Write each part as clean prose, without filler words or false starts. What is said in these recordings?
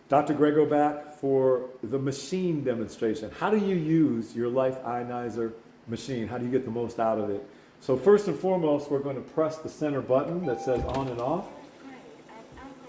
Dr. Grego back for the machine demonstration. How do you use your Life Ionizer machine? How do you get the most out of it? So first and foremost, we're going to press the center button that says on and off.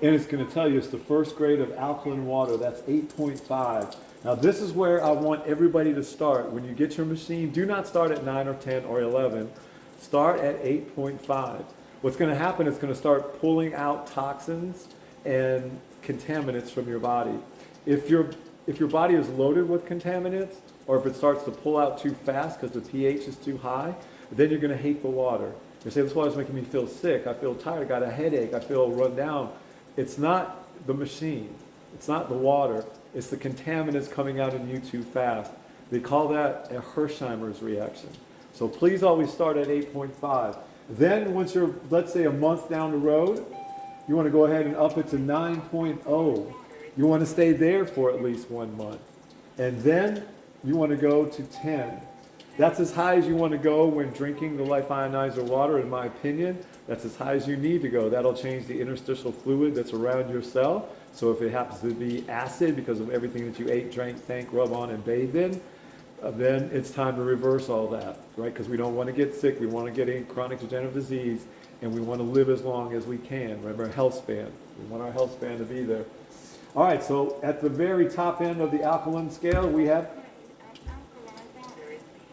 And it's going to tell you it's the first grade of alkaline water. That's 8.5. Now this is where I want everybody to start. When you get your machine, do not start at 9 or 10 or 11. Start at 8.5. What's going to happen is it's going to start pulling out toxins and contaminants from your body. If your body is loaded with contaminants, or if it starts to pull out too fast because the pH is too high, then you're going to hate the water. You say, this water's making me feel sick, I feel tired, I got a headache, I feel run down. It's not the machine, it's not the water, it's the contaminants coming out in you too fast. They call that a Hersheimer's reaction. So please always start at 8.5. Then once you're, let's say, a month down the road, you want to go ahead and up it to 9.0. You want to stay there for at least 1 month. And then you want to go to 10. That's as high as you want to go when drinking the Life Ionizer water, in my opinion. That's as high as you need to go. That'll change the interstitial fluid that's around your cell. So if it happens to be acid because of everything that you ate, drank, stank, rub on, and bathed in, then it's time to reverse all that, right? Because we don't want to get sick. We want to get a chronic degenerative disease, and we want to live as long as we can. Remember, health span. We want our health span to be there. All right, so at the very top end of the alkaline scale, we have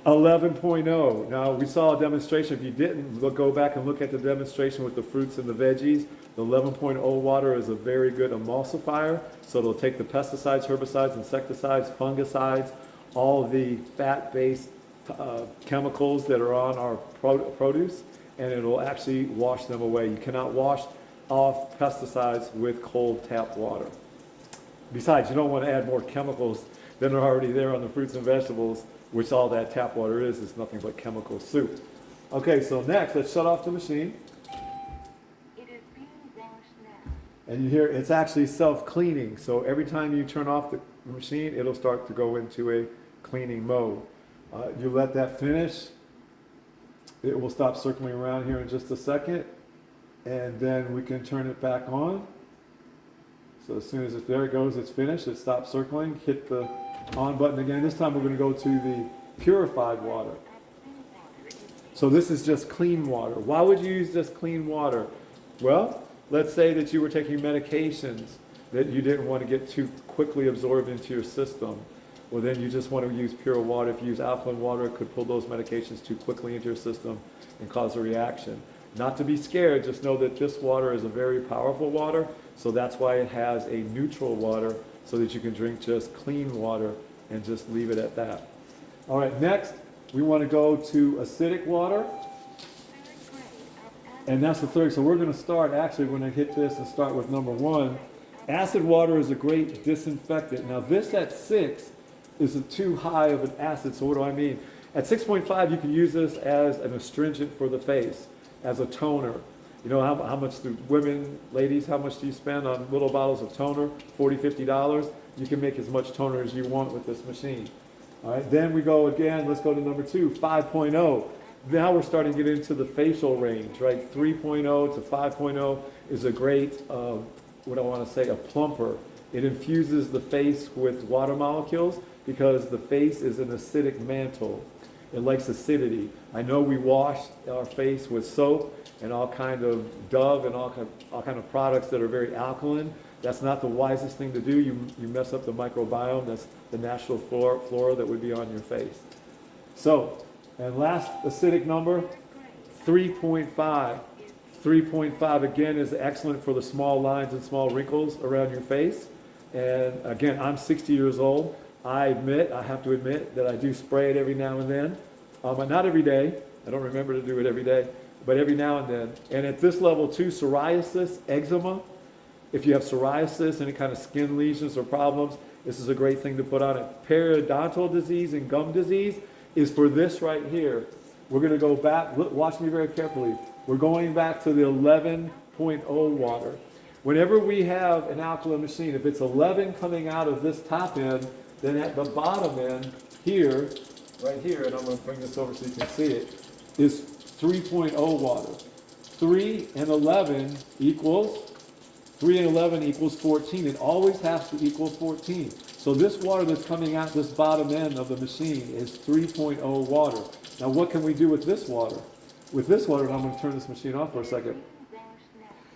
11.0. Now, we saw a demonstration. If you didn't, go back and look at the demonstration with the fruits and the veggies. The 11.0 water is a very good emulsifier, so it'll take the pesticides, herbicides, insecticides, fungicides, all the fat-based chemicals that are on our produce, and it'll actually wash them away. You cannot wash off pesticides with cold tap water. Besides, you don't want to add more chemicals than are already there on the fruits and vegetables, which all that tap water is nothing but chemical soup. Okay, so next, let's shut off the machine. It is being washed now. And you hear it's actually self-cleaning. So every time you turn off the machine, it'll start to go into a cleaning mode. You let that finish. It will stop circling around here in just a second. And then we can turn it back on. So as soon as there it goes, it's finished. It stops circling. Hit the on button again. This time we're going to go to the purified water. So this is just clean water. Why would you use just clean water? Well, let's say that you were taking medications that you didn't want to get too quickly absorbed into your system. Well, then you just want to use pure water. If you use alkaline water, it could pull those medications too quickly into your system and cause a reaction. Not to be scared, just know that this water is a very powerful water, so that's why it has a neutral water, so that you can drink just clean water and just leave it at that. All right, next we want to go to acidic water, and that's the third. So we're going to start, actually, when I hit this and start with number 1. Acid water is a great disinfectant. Now this at 6 is too high of an acid, so what do I mean? At 6.5 you can use this as an astringent for the face, as a toner. You know how much do women, ladies, how much do you spend on little bottles of toner? $40, $50. You can make as much toner as you want with this machine. All right, then we go again, let's go to number 2, 5.0. Now we're starting to get into the facial range, right? 3.0 to 5.0 is a great, what I want to say, a plumper. It infuses the face with water molecules because the face is an acidic mantle. It likes acidity. I know we wash our face with soap and all kind of Dove and all kind of products that are very alkaline. That's not the wisest thing to do. You mess up the microbiome. That's the natural flora that would be on your face. So, and last acidic number, 3.5. 3.5 again is excellent for the small lines and small wrinkles around your face. And again, I'm 60 years old. I have to admit that I do spray it every now and then. But not every day. I don't remember to do it every day, but every now and then. And at this level too, psoriasis, eczema, if you have psoriasis, any kind of skin lesions or problems, this is a great thing to put on it. Periodontal disease and gum disease is for this right here. We're going to go back, watch me very carefully. We're going back to the 11.0 water. Whenever we have an alkaline machine, if it's 11 coming out of this top end, then at the bottom end here, right here, and I'm going to bring this over so you can see it, is 3.0 water. 3 and 11 equals 3 and 11 equals 14. It always has to equal 14. So this water that's coming out this bottom end of the machine is 3.0 water. Now what can we do with this water? With this water, and I'm going to turn this machine off for a second.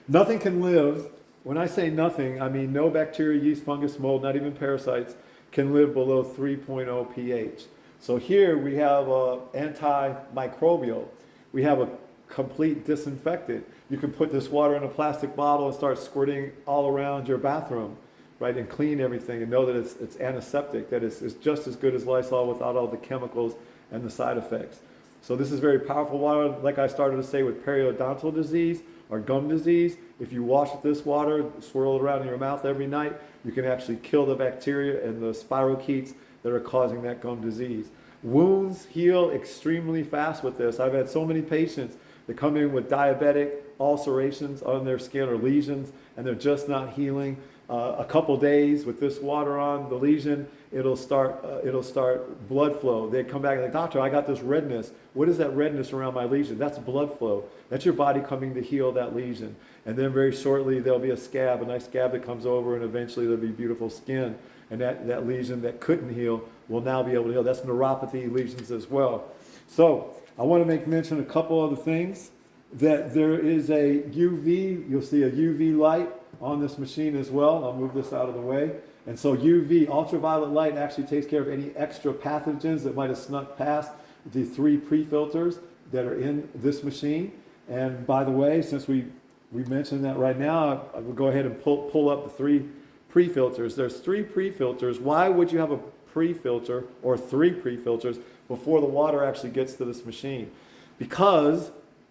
Nothing can live. When I say nothing, I mean no bacteria, yeast, fungus, mold, not even parasites, can live below 3.0 pH. So here we have antimicrobial. We have a complete disinfectant. You can put this water in a plastic bottle and start squirting all around your bathroom, right, and clean everything and know that it's antiseptic, that it's just as good as Lysol without all the chemicals and the side effects. So this is very powerful water. Like I started to say with periodontal disease or gum disease, if you wash with this water, swirl it around in your mouth every night, you can actually kill the bacteria and the spirochetes that are causing that gum disease. Wounds heal extremely fast with this. I've had so many patients that come in with diabetic ulcerations on their skin or lesions, and they're just not healing. A couple days with this water on the lesion, it'll start blood flow. They come back and like, doctor, I got this redness. What is that redness around my lesion? That's blood flow. That's your body coming to heal that lesion. And then very shortly there'll be a scab, a nice scab that comes over, and eventually there'll be beautiful skin. And that lesion that couldn't heal will now be able to heal. That's neuropathy lesions as well. So I want to make mention a couple other things. That there is a UV, you'll see a UV light on this machine as well. I'll move this out of the way. And so UV, ultraviolet light, actually takes care of any extra pathogens that might have snuck past the 3 pre-filters that are in this machine. And by the way, since we mentioned that right now, I will go ahead and pull up the 3 pre-filters. There's 3 pre-filters. Why would you have a pre-filter or 3 pre-filters before the water actually gets to this machine? Because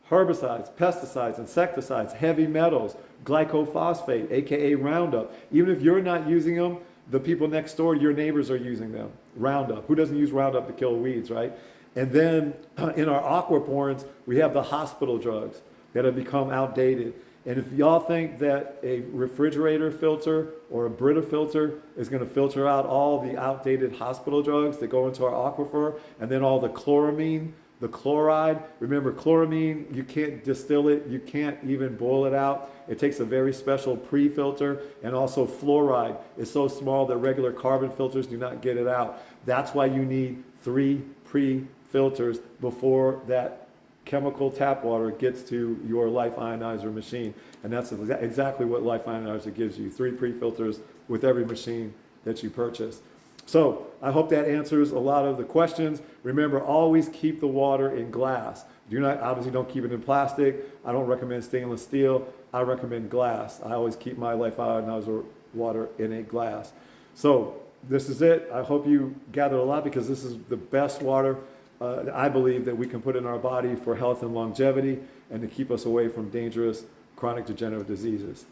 herbicides, pesticides, insecticides, heavy metals, glycophosphate, aka Roundup. Even if you're not using them, the people next door, your neighbors are using them. Roundup. Who doesn't use Roundup to kill weeds, right? And then in our aquaporins, we have the hospital drugs that have become outdated. And if y'all think that a refrigerator filter or a Brita filter is going to filter out all the outdated hospital drugs that go into our aquifer, and then all the chloramine, the chloride, remember chloramine, you can't distill it, you can't even boil it out. It takes a very special pre-filter, and also fluoride is so small that regular carbon filters do not get it out. That's why you need 3 pre-filters before that chemical tap water gets to your Life Ionizer machine. And that's exactly what Life Ionizer gives you, 3 pre-filters with every machine that you purchase. So I hope that answers a lot of the questions. Remember, always keep the water in glass. Obviously don't keep it in plastic. I don't recommend stainless steel. I recommend glass. I always keep my Life Ionizer water in a glass. So this is it. I hope you gathered a lot, because this is the best water I believe that we can put in our body for health and longevity and to keep us away from dangerous chronic degenerative diseases.